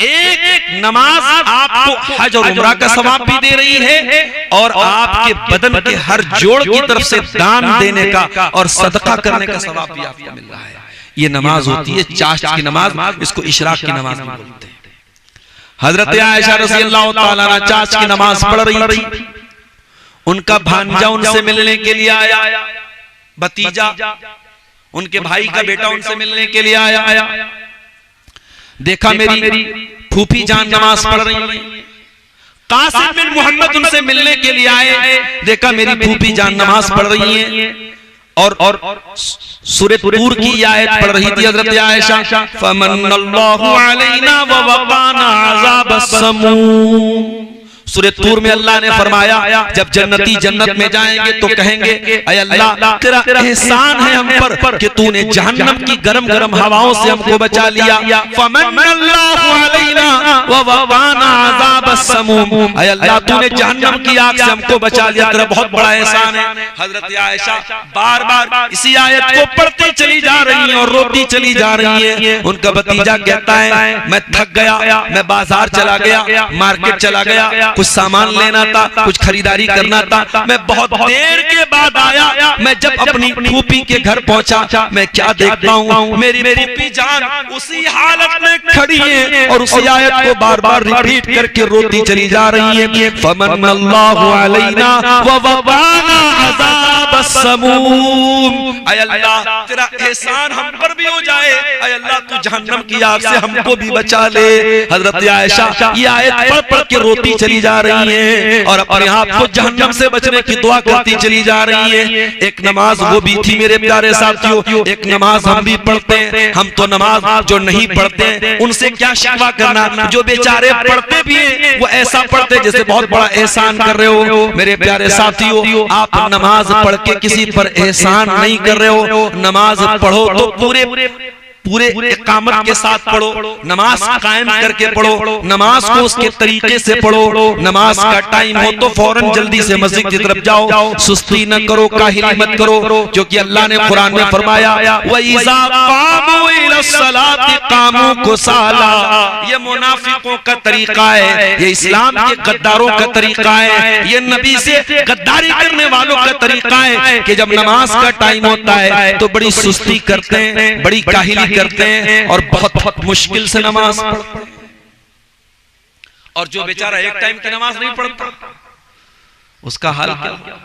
एक नमाज आपको हज और उम्रा का सवाब भी दे रही है और आपके बदन के हर जोड़ की तरफ से दान देने का और सदका करने का सवाब भी आपको मिल रहा है। ये नमाज होती है चाश्त की नमाज, इसको इशराक की नमाज भी बोलते हैं। हजरत आयशा रज़ियल्लाहु ताला अन्हा चाश्त की नमाज पढ़ रही थी, उनका भांजा उनसे मिलने के लिए आया, भतीजा उनके भाई का बेटा उनसे मिलने के लिए आया। देखा मेरी फूफी जान नमाज पढ़ रही है। कासिम बिन मोहम्मद उनसे मिलने के लिए आए, देखा मेरी फूफी जान नमाज पढ़ रही है और सूरह तूर की आयत पढ़ रही थी हजरत आयशा, फमन्नल्लाहु अलैना व वक़ाना अज़ाबस समूम। सूरह तूर में अल्लाह ने फरमाया जब जन्नती जन्नत में जाएंगे तो कहेंगे ऐ अल्लाह तेरा एहसान है हम पर कि तूने जहन्नम की गरम गरम हवाओं से हमको बचा लिया। फमन्नल्लाहु अलैना व वक़ाना अज़ाबस समूम, ऐ अल्लाह तूने जहन्नम की आग से हमको बचा लिया, तेरा बहुत बड़ा एहसान है। हजरत आयशा बार बार इसी आयत को पढ़ती चली जा रही है और रोती चली जा रही है। उनका भतीजा कहता है मैं थक गया, मैं बाजार चला गया, मार्केट चला गया, कुछ सामान लेना था, कुछ खरीदारी करना था, मैं बहुत देर के बाद आया। मैं जब अपनी फूफी के घर पहुंचा, मैं क्या देखता हूँ, मेरी फूफी जान उसी हालत में खड़ी है और उसी आयत को बार बार रिपीट करके रोती चली जा रही है। फमन्नल्लाहु अलैना व वक़ाना अज़ाबस समूम, ऐ अल्लाह तेरा एहसान हम पर भी हो जाए, ऐ अल्लाह तू जहन्नम की आग से हमको भी बचा ले। हजरत आयशा ये आयत पढ़ पढ़ के रोती चली जा रही है और अपने आप को जहन्नम से बचने की दुआ करती चली जा रही है। एक नमाज वो भी थी मेरे प्यारे साथियों, एक नमाज हम भी पढ़ते हैं। हम तो नमाज जो नहीं पढ़ते हैं उनसे क्या शिकवा करना, जो बेचारे पढ़ते भी हैं वो ऐसा पढ़ते जैसे बहुत बड़ा एहसान कर रहे हो। मेरे प्यारे साथियों, आप नमाज पढ़ के किसी पर एहसान नहीं कर रहे हो। नमाज पढ़ो तो पूरे इकामत के साथ पढ़ो, नमाज कायम करके पढ़ो, नमाज को उसके तरीके से पढ़ो। नमाज का टाइम हो तो फौरन जल्दी से मस्जिद की तरफ जाओ, सुस्ती न करो, काहिली मत करो, क्योंकि अल्लाह ने कुरान में फरमाया वइज़ा क़ामू इलस्सलाति क़ामू कुसाला। ये मुनाफिकों का तरीका है, ये इस्लाम के गद्दारों का तरीका है, ये नबी से गद्दारी करने वालों का तरीका है कि जब नमाज का टाइम होता है तो बड़ी सुस्ती करते हैं, बड़ी काहिली करते हैं और बहुत मुश्किल से नमाज पढ़ते हैं। और जो बेचारा एक टाइम की नमाज नहीं पढ़ता उसका हाल क्या?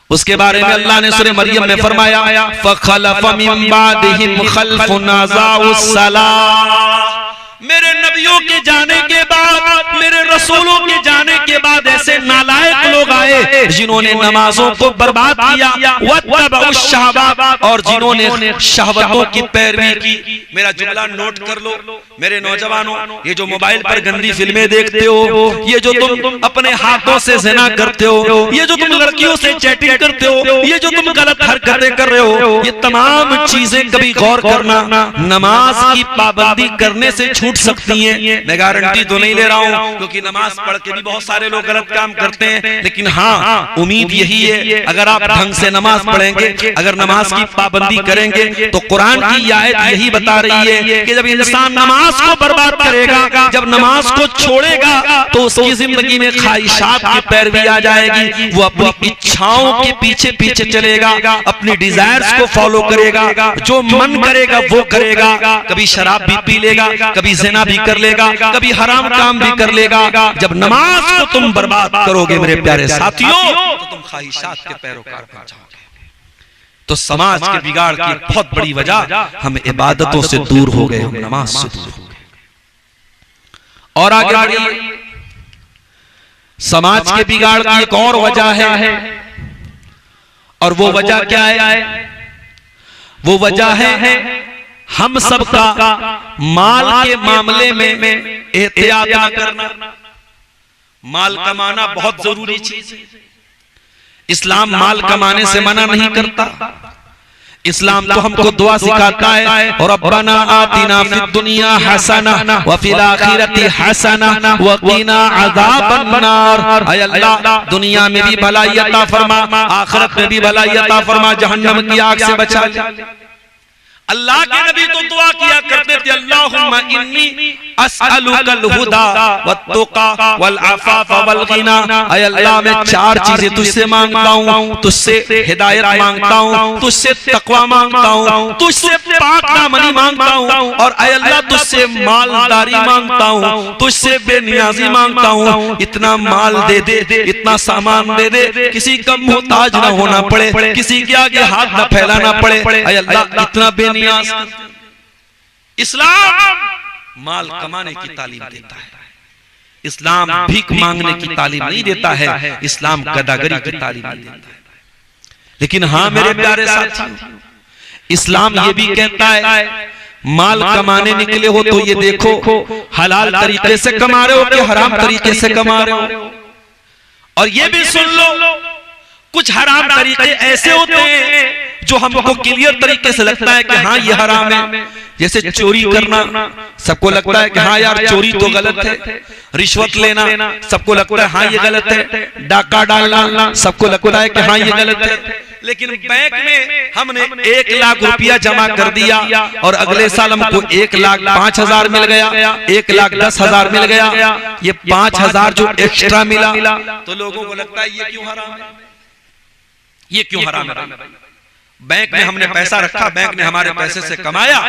उसके बारे में अल्लाह ने सूरह मरियम में फरमाया फखलफ मिन बादिहिम खल्फुन अज़ाउस सलाह। मेरे नबियों के जाने के बाद, मेरे रसूलों के जाने के बाद ऐसे नालायक लोग आए जिन्होंने नमाजों को बर्बाद किया, वत्तबउश शहवात, और जिन्होंने शहवतों की पैरवी की। मेरा जुमला नोट कर लो मेरे नौजवानों, ये जो मोबाइल पर गंदी फिल्में देखते हो, ये जो तुम अपने हाथों से ज़िना करते हो, ये जो तुम लड़कियों से चैटिंग करते हो, ये जो तुम गलत हरकतें कर रहे हो, ये तमाम चीजें कभी गौर करना, नमाज की पाबंदी करने से छूट सकती हैं। मैं गारंटी तो नहीं ले रहा हूं क्योंकि नमाज पढ़ के भी बहुत सारे लोग गलत काम करते हैं, लेकिन हाँ उम्मीद यही है अगर आप ढंग से नमाज पढ़ेंगे, अगर नमाज की पाबंदी करेंगे तो कुरान की आयत यही बता रही है कि जब इंसान नमाज को बर्बाद करेगा, जब नमाज को छोड़ेगा तो उसकी जिंदगी में ख्वाहिशात की पैरवी आ जाएगी, वो अपनी इच्छाओं के पीछे पीछे चलेगा, अपनी डिजायर्स को फॉलो करेगा, जो मन करेगा वो करेगा। कभी शराब भी पी लेगा, कभी ज़िना भी कर लेगा, कभी हराम काम भी कर लेगा। जब नमाज को तुम बर्बाद करोगे मेरे प्यारे साथियों तो तुम ख्वाहिशात के पैरोकार बन जाओगे। तो समाज के बिगाड़ की बहुत बड़ी वजह हम इबादतों से दूर हो गए, हम नमाज से दूर हो गए। और आगे बढ़िए, समाज के बिगाड़ की एक और वजह है, और वो वजह क्या है? वो वजह है हम सबका माल के मामले में एहतियात न करना। माल कमाना बहुत जरूरी चीज है। इस्लाम माल कमाने से मना नहीं करता, इस्लाम तो हमको दुआ सिखाता है, और रब्बना आतिना फिद दुनिया हसना व फिल आखिरति हसना व क़िना अज़ाबन नार। ऐ अल्लाह दुनिया में भी भलाई अता फरमा, आखिरत में भी भलाई अता फरमा, जहन्नम की आग से बचा ले। अल्लाह के नबी तो दुआ किया करते थे, अल्लाहुम्मा इन्नी अस्अलुकल हुदा वत्तुका वल अफ़ाफ़ वल गिना। ऐ अल्लाह मैं चार चीजें तुझसे मांगता हूँ, तुझसे हिदायत मांगता हूँ, तुझसे तकवा मांगता हूँ, तुझसे पाक दामनी मांगता हूँ, और ऐ अल्लाह तुझसे मालदारी मांगता हूँ, तुझसे बेनियाजी मांगता हूँ। इतना माल दे दे, इतना सामान दे दे, किसी का मोहताज ना होना पड़े, किसी के आगे हाथ न फैलाना पड़े। ऐ अल्लाह इतना बेनियाज। इस्लाम माल कमाने की तालीम देता है, इस्लाम भीख मांगने की तालीम नहीं देता है, इस्लाम गदागरी की तालीम देता है। लेकिन हाँ मेरे प्यारे साथियों, इस्लाम ये भी कहता है माल कमाने निकले हो तो ये देखो हलाल तरीके से कमा रहे हो कि हराम तरीके से कमा रहे हो। और ये भी सुन लो कुछ हराम तरीके ऐसे होते हैं जो हमको क्लियर तरीके से लगता है कि हाँ ये हराम है। जैसे चोरी करना, सबको लगता है कि हाँ यार चोरी तो गलत है। रिश्वत लेना, सबको लगता है हाँ ये गलत है। डाका डालना, सबको लगता है कि हाँ ये गलत है। लेकिन बैंक में हमने 1 लाख रुपया जमा कर दिया और अगले साल हमको 1,05,000 मिल गया, 1,10,000 मिल गया। ये 5,000 जो एक्स्ट्रा मिला तो लोगों को लगता है ये क्यों हराम है, ये क्यों हराम है। बैंक में हमने पैसा रखा, बैंक ने हमारे पैसे से कमाया,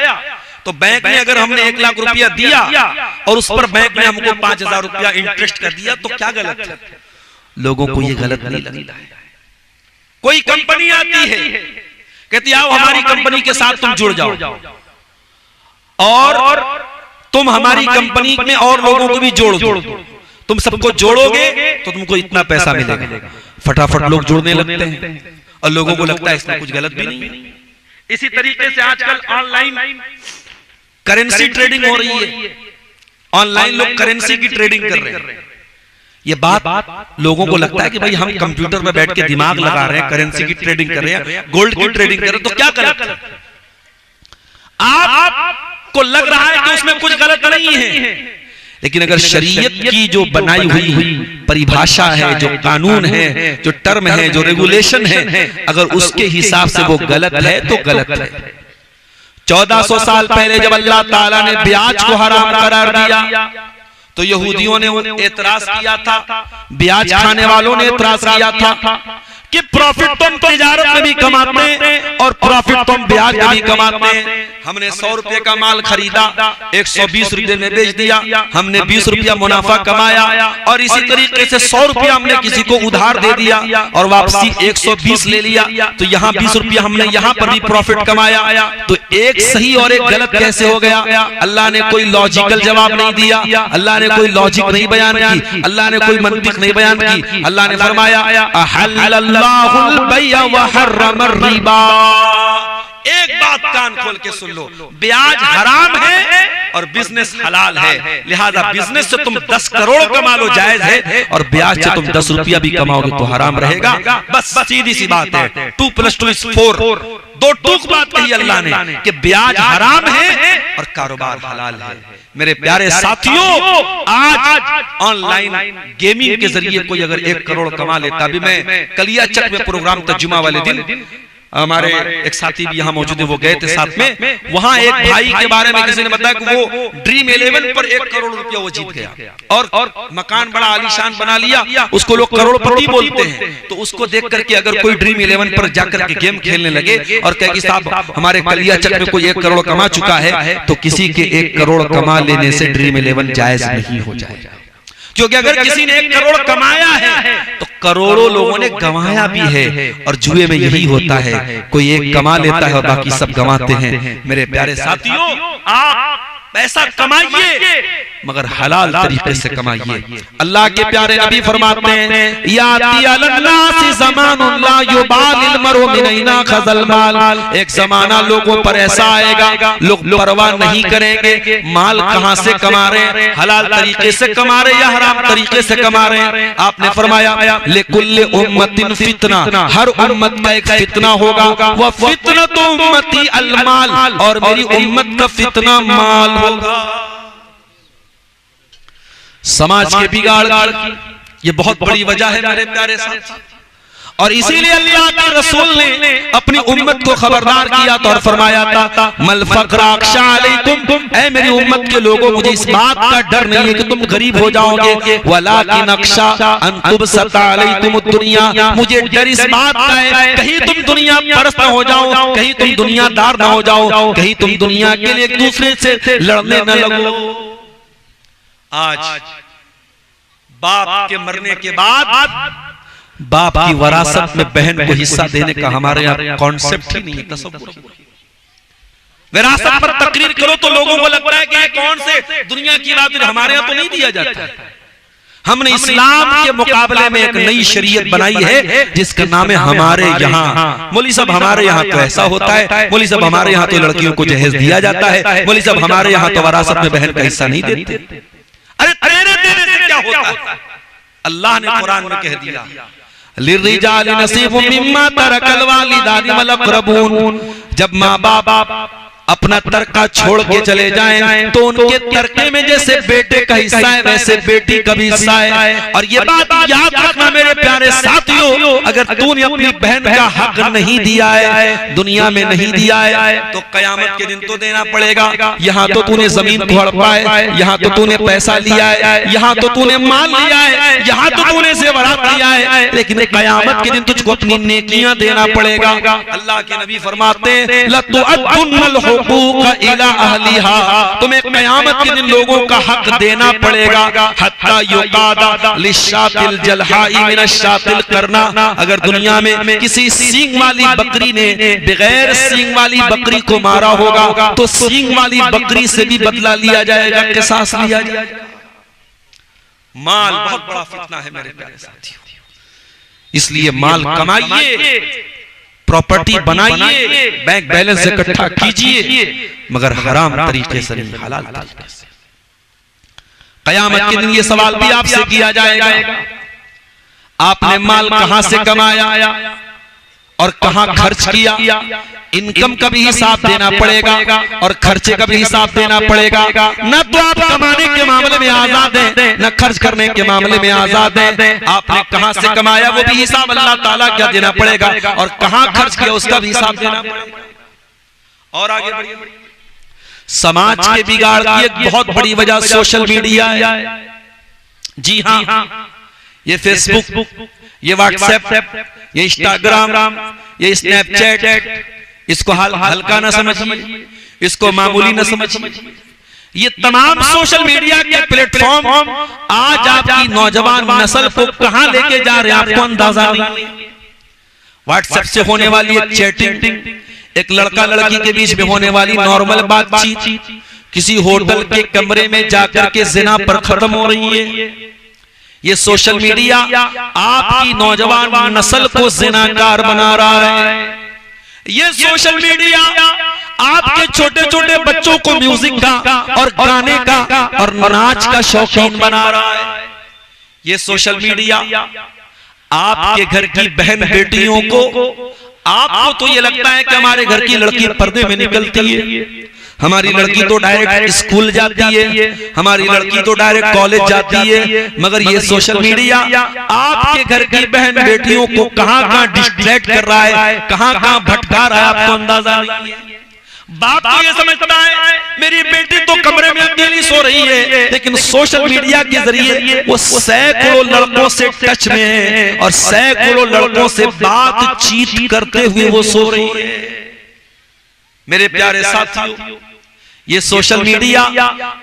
तो बैंक में अगर हमने 1 लाख रुपया दिया और उस पर बैंक ने हमको 5,000 रुपया इंटरेस्ट कर दिया तो क्या गलत है? लोगों को ये गलत नहीं लगता है। कोई कंपनी आती है, कहती आओ हमारी कंपनी के साथ तुम जुड़ जाओ और तुम हमारी कंपनी में और लोगों को भी जोड़ दो, तुम सबको जोड़ोगे तो तुमको इतना पैसा मिलेगा। फटाफट लोग जुड़ने लगते हैं और लोगों को लगता है इसमें कुछ गलत भी नहीं। इसी तरीके से आजकल ऑनलाइन करेंसी ट्रेडिंग हो रही है, ऑनलाइन लोग करेंसी की ट्रेडिंग कर रहे हैं। ये बात लोगों को लगता है कि भाई हम कंप्यूटर पर बैठ के दिमाग लगा रहे हैं, करेंसी की ट्रेडिंग कर रहे हैं, गोल्ड की ट्रेडिंग कर रहे हैं, तो क्या गलत? आपको लग रहा है कि उसमें कुछ गलत नहीं है, लेकिन अगर शरीयत की जो बनाई हुई परिभाषा है, जो कानून है, जो टर्म है, जो रेगुलेशन है, अगर उसके हिसाब से वो गलत है तो गलत है। 1400 साल पहले जब अल्लाह ताला ने ब्याज को हराम करार दिया तो यहूदियों ने एतराज किया था, ब्याज खाने वालों ने एतराज किया था कि प्रॉफिट तुम तिजारत में भी कमाते हैं और प्रॉफिट तुम ब्याज में भी कमाते हैं। हमने 100 रुपए का माल खरीदा, 120 रुपए में बेच दिया, हमने 20 रुपया मुनाफा कमाया, और इसी तरीके से 100 रुपया हमने किसी को उधार दे दिया और वापसी 120 ले लिया, तो यहाँ 20 रुपया हमने यहाँ पर भी प्रॉफिट कमाया। तो एक सही और एक गलत कैसे हो गया? अल्लाह ने कोई लॉजिकल जवाब नहीं दिया, अल्लाह ने कोई लॉजिक नहीं बयान की, अल्लाह ने कोई मंतिक नहीं बयान की। अल्लाह ने फरमाया एक बात कान खोल के सुन लो, ब्याज हराम है और बिजनेस हलाल है, लिहाजा बिजनेस से तुम 10 करोड़ कमा लो जायज है, और ब्याज से तुम 10 रुपया भी कमाओगे तो हराम रहेगा। बस सीधी सी बात है, 2 + 2 = 4। 2 टूक बात कही अल्लाह ने कि ब्याज हराम है और कारोबार हलाल है। मेरे प्यारे साथियों, आज ऑनलाइन गेमिंग के जरिए कोई अगर 1 करोड़ कमा लेता, अभी मैं कलिया चक में प्रोग्राम था जुमा वाले दिन, हमारे एक साथी भी यहाँ मौजूद है, वो गए थे साथ में, वहां एक भाई के बारे में किसी ने बताया कि वो ड्रीम 11 पर 1 करोड़ रुपया वो जीत गया और मकान बड़ा आलीशान बना लिया, उसको लोग करोड़पति बोलते हैं। तो उसको देख करके अगर कोई ड्रीम 11 पर जाकर के गेम खेलने लगे और कहे कि साहब हमारे कलिया चक में कोई 1 करोड़ कमा चुका है, तो किसी के 1 करोड़ कमा लेने से ड्रीम 11 जायज नहीं हो जाएगा। क्योंकि अगर किसी ने 1 करोड़ कमाया है तो करोड़ों लोगों ने गंवाया भी है, और जुए में यही होता है, कोई एक कमा लेता है और बाकी सब गंवाते हैं। मेरे प्यारे साथियों, आप पैसा कमाइए मगर हलाल तरीके से कमाइए। अल्लाह के प्यारे नबी फरमाते हैं, याती अलन्नासी ज़मानुन ला युबालिल मरउ मिन ऐना खज़ल माल। एक जमाना लोगों पर ऐसा आएगा, लोग परवाह नहीं करेंगे माल कहां से कमा रहे हैं, हलाल तरीके से कमा रहे या हराम तरीके से कमा रहे हैं। आपने फरमाया लिकुल्लि उम्मतिन फितना, हर उम्मत का एक फितना होगा, वह फितनतु उम्मती अल माल, और मेरी उम्मत का फितना माल होगा। समाज के बिगाड़ की ये बहुत बड़ी वजह है मेरे प्यारे साथी। और इसीलिए अल्लाह के रसूल ने अपनी उम्मत को खबरदार किया तो और फरमाया था मल फक़्र अख्शा अलैकुम, ऐ मेरी उम्मत के लोगों मुझे इस बात का डर नहीं है कि तुम गरीब हो जाओगे, वलाकिन अख्शा अन तुबसत अलैकुम दुनिया, मुझे डर इस बात का है कहीं तुम दुनिया परस्त न हो जाओ, कहीं तुम दुनियादार न हो जाओ, कहीं तुम दुनिया के लिए एक दूसरे से लड़ने न लगो। आज बाप के मरने के बाद बाप की वरासत में बहन को हिस्सा देने का हमारे यहाँ कॉन्सेप्ट ही नहीं है, तसव्वुर। विरासत पर तकरीर करो तो लोगों को लगता है कि ये कौन से दुनिया की बात है, हमारे यहाँ तो नहीं दिया जाता। हमने इस्लाम के मुकाबले में एक नई शरीयत बनाई है जिसका नाम है हमारे यहाँ। मौलवी साहब हमारे यहाँ तो ऐसा होता है, मौलवी साहब हमारे यहाँ तो लड़कियों को जहेज दिया जाता है, मौलवी साहब हमारे यहाँ तो वरासत में बहन का हिस्सा नहीं देते। अरे तेरे देने से क्या होता है? अल्लाह ने कुरान में कह दिया लिर्रिजालि नसीबुम मिम्मा तरकल वालिदानि वल अक़रबून, जब माँ बाप अपना तरका छोड़ के चले जाएं तो उनके तरके में जैसे बेटे का हिस्सा है वैसे बेटी का भी हिस्सा है। और ये बात याद रखना मेरे प्यारे साथियों, अगर तूने अपनी बहन का हक नहीं दिया है, दुनिया में नहीं दिया है, तो कयामत के दिन तो देना पड़ेगा। यहाँ तो तूने जमीन को हड़पा है, यहाँ तो तूने पैसा लिया है, यहाँ तो तूने माल लिया है, यहाँ तो तूने ज़ेवरात लिया है, लेकिन कयामत के दिन तुझको अपनी नेकियां देना पड़ेगा। अल्लाह के नबी फरमाते हैं लतुअद्दुन्नल हुकूक इला अहलिहा, तुम्हें क़यामत के दिन लोगों का हक देना पड़ेगा। हत्ता युकादा लिशातिल जलहाई मिनशातिल करना, अगर दुनिया में किसी सींग वाली बकरी ने बगैर सींग वाली बकरी को मारा होगा तो सींग वाली बकरी से भी बदला लिया जाएगा, किसास लिया जाएगा। माल बहुत बड़ा फितना है मेरे प्यारे साथियों, इसलिए माल कमाइए, प्रॉपर्टी बनाइए, बैंक बैलेंस इकट्ठा कीजिए, मगर हराम तरीके से नहीं, हलाल तरीके से। कयामत के दिन ये सवाल भी आपसे किया जाएगा, आपने माल कहां से कमाया और कहां खर्च किया। इनकम का भी हिसाब देना पड़ेगा और खर्चे का भी हिसाब देना पड़ेगा। न तो आप कमाने के मामले में आजाद हैं, न खर्च करने के मामले में आजाद हैं। आपने कहां से कमाया वो भी हिसाब अल्लाह ताला क्या देना पड़ेगा, और कहां खर्च किया उसका भी हिसाब देना पड़ेगा। और आगे बढ़िए, समाज के बिगाड़ की एक बहुत बड़ी वजह सोशल मीडिया है। जी हाँ, ये फेसबुक, ये व्हाट्सएप, ये इंस्टाग्राम, ये स्नैपचैट, इसको हल्का ना समझिए, इसको मामूली ना समझिए। ये तमाम सोशल मीडिया के प्लेटफॉर्म आज आपकी नौजवान नस्ल को कहां लेके जा रहे हैं आपको अंदाजा नहीं। व्हाट्सएप से होने वाली एक चैटिंग, एक लड़का लड़की के बीच में होने वाली नॉर्मल बातचीत, किसी होटल के कमरे में जाकर के जिना पर खत्म हो रही है। ये सोशल मीडिया आपकी नौजवान नस्ल को जिनाकार बना रहा है। ये सोशल मीडिया आपके छोटे छोटे बच्चों को म्यूजिक का और गाने का और नाच का शौकीन बना रहा है। ये सोशल मीडिया आपके घर की बहन बेटियों को, आपको तो ये लगता है कि हमारे घर की लड़की पर्दे में निकलती है, हमारी लड़की तो डायरेक्ट स्कूल जाती है, हमारी लड़की तो डायरेक्ट कॉलेज जाती है, मगर ये सोशल मीडिया आपके घर की बहन बेटियों को कहां कहां डिस्ट्रैक्ट कर रहा है, कहां कहां भटका रहा है, आपको अंदाजा नहीं है। बाप तो ये समझता है मेरी बेटी तो कमरे में अकेली सो रही है, लेकिन सोशल मीडिया के जरिए वो सैकड़ों लड़कों से टच में है और सैकड़ों लड़कों से बातचीत करते हुए वो सो रही है। मेरे प्यारे साथियों, ये सोशल मीडिया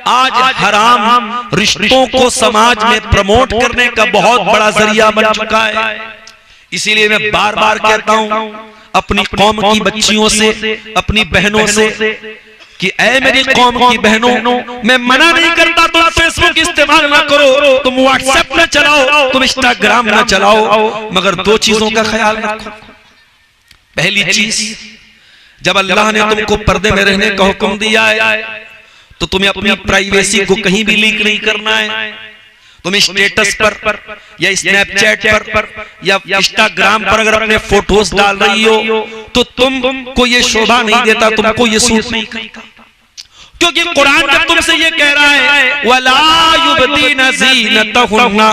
आज हराम रिश्तों को समाज में प्रमोट करने का बहुत बड़ा जरिया बन चुका है। इसीलिए मैं बार बार कहता हूं अपनी कौम की बच्चियों से, अपनी बहनों से कि ऐ मेरी कौम की बहनों, मैं मना नहीं करता तुम फेसबुक इस्तेमाल ना करो, तुम व्हाट्सएप ना चलाओ, तुम इंस्टाग्राम ना चलाओ, मगर दो चीजों का ख्याल रखो। पहली चीज, जब अल्लाह ने तुमको पर्दे में रहने का हुक्म दिया है तो तुम्हें अपनी प्राइवेसी को कहीं भी लीक नहीं करना है। तुम स्टेटस पर या स्नैपचैट पर या इंस्टाग्राम पर अगर अपने फोटोज डाल रही हो तो तुमको ये शोभा नहीं देता, तुमको ये सूट नहीं करता, क्योंकि कुरान जब तुमसे ये कह रहा है वला युबदीना ज़ीनतहुन्ना,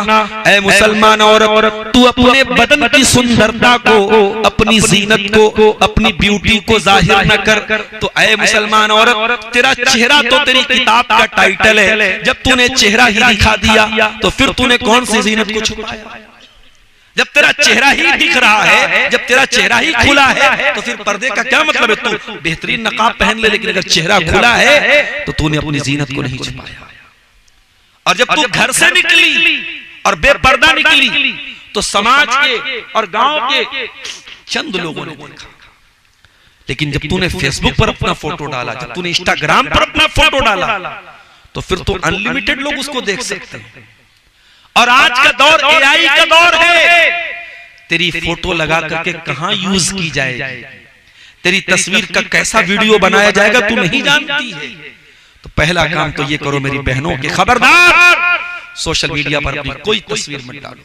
ऐ मुसलमान औरत तू अपने बदन की सुंदरता को, अपनी जीनत को, अपनी ब्यूटी को जाहिर न कर। तो ऐ मुसलमान औरत तेरा चेहरा तो तेरी किताब का टाइटल है, जब तूने चेहरा ही दिखा दिया तो फिर तूने कौन सी जीनत को छुपाया? जब तेरा चेहरा ही दिख रहा है, जब तेरा चेहरा ही खुला है तो फिर पर्दे का क्या मतलब है? तू बेहतरीन नकाब पहन ले, लेकिन अगर चेहरा खुला है तो तूने अपनी जीनत को नहीं छुपाया। और जब तू घर से निकली और बेपर्दा निकली तो समाज के और गांव के चंद लोगों ने देखा, लेकिन जब तूने फेसबुक पर अपना फोटो डाला, जब तूने इंस्टाग्राम पर अपना फोटो डाला, तो फिर तो अनलिमिटेड लोग उसको देख सकते हैं। और आज का दौर एआई का दौर है, तेरी फोटो लगा करके कहां यूज की जाएगी, तेरी तस्वीर का कैसा वीडियो बनाया जाएगा तू नहीं जानती है। तो पहला काम तो ये करो मेरी बहनों के, खबरदार सोशल मीडिया पर अपनी कोई तस्वीर मत डालो।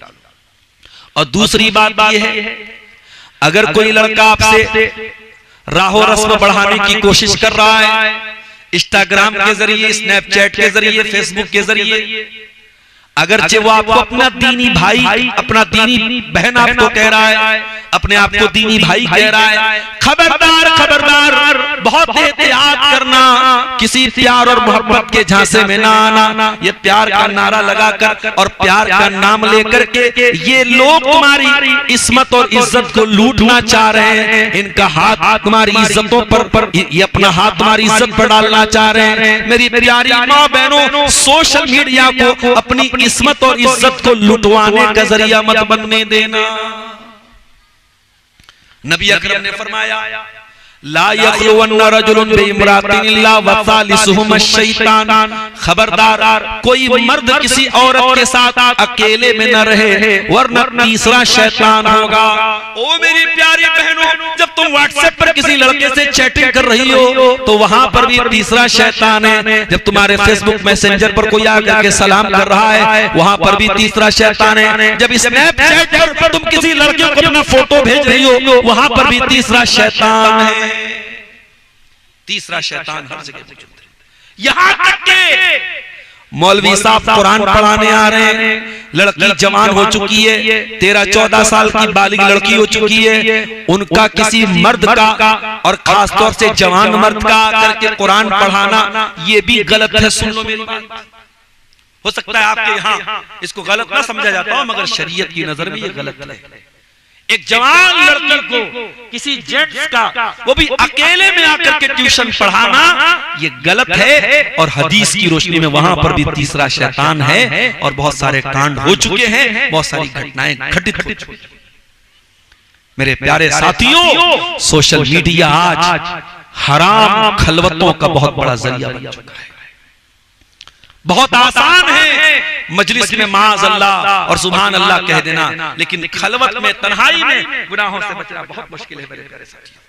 और दूसरी बात ये है, अगर कोई लड़का आपसे राहो रस्म बढ़ाने की कोशिश कर रहा है, इंस्टाग्राम के जरिए, स्नैपचैट के जरिए, फेसबुक के जरिए, अगरचे वो आपको अपना दीनी भाई, अपना दीनी बहन आपको कह रहा है, अपने आप को दीनी भाई कह रहा है, खबरदार खबरदार, बहुत एहतियात करना, किसी प्यार और मोहब्बत के झांसे में ना आना। ये प्यार का नारा लगाकर और प्यार का नाम लेकर के ये लोग तुम्हारी इस्मत और इज्जत को लूटना चाह रहे हैं। इनका हाथ तुम्हारी इज्जतों पर, ये अपना हाथ तुम्हारी इज्जत पर डालना चाह रहे हैं। मेरी प्यारी माँ बहनों, सोशल मीडिया को अपनी इस्मत और इज्जत को लुटवाने का जरिया मत बनने देना। नबी अकरम ने फरमाया, ला यखलुवन्ना रजुलुन बिइम्रातिन इल्ला वसालिसुहुम अश-शैतान, खबरदार कोई मर्द किसी औरत के साथ अकेले में न रहे, वरना तीसरा शैतान होगा। ओ मेरी प्यारी बहनों, जब तुम व्हाट्सएप पर किसी लड़के से चैटिंग कर रही हो तो वहां पर भी तीसरा शैतान है। जब तुम्हारे फेसबुक मैसेंजर पर कोई आकर के सलाम कर रहा है, वहां पर भी तीसरा शैतान है। जब स्नैपचैट पर तुम किसी लड़के को अपना फोटो भेज रही हो, वहां पर भी तीसरा शैतान है। तीसरा शैतान हर जगह मौजूद है। यहां तक के मौलवी साहब कुरान पढ़ाने आ रहे हैं, लड़की जवान हो चुकी है, 13-14 साल की बालिग लड़की हो चुकी है, उनका किसी मर्द का और खासतौर से जवान मर्द का करके कुरान पढ़ाना ये भी गलत है। सुन लो मेरी बात, हो सकता है आपके यहाँ इसको गलत ना समझा जाता हो, मगर शरीयत की नजर में ये गलत है। एक जवान लड़की को किसी जेंट्स का, वो भी अकेले में आकर के ट्यूशन पढ़ाना, ये गलत है। और हदीस की रोशनी में वहां पर भी तीसरा शैतान है। और बहुत सारे कांड हो चुके हैं, बहुत सारी घटनाएं घटित हो चुकी हैं। मेरे प्यारे साथियों, सोशल मीडिया आज हराम खलवतों का बहुत बड़ा जरिया बन चुका है। बहुत आसान है मजलिस में माज़ अल्लाह और सुभान अल्लाह कह देना, लेकिन खलवत में, तन्हाई में गुनाहों से बचना बहुत मुश्किल है मेरे प्यारे साथियों।